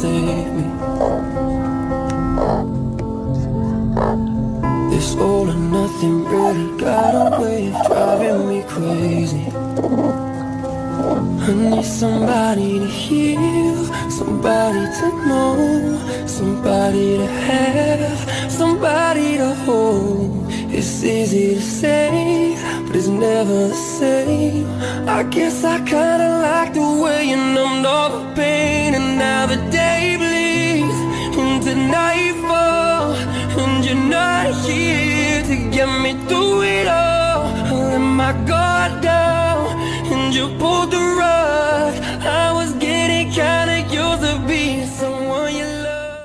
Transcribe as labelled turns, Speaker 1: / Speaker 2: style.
Speaker 1: save me. This all or nothing really got a way of driving me crazy. I need somebody to heal, somebody to know, somebody to have, somebody to hold. It's easy to say, but it's never the same. I guess I kinda like the way you numbed all the pain, and now the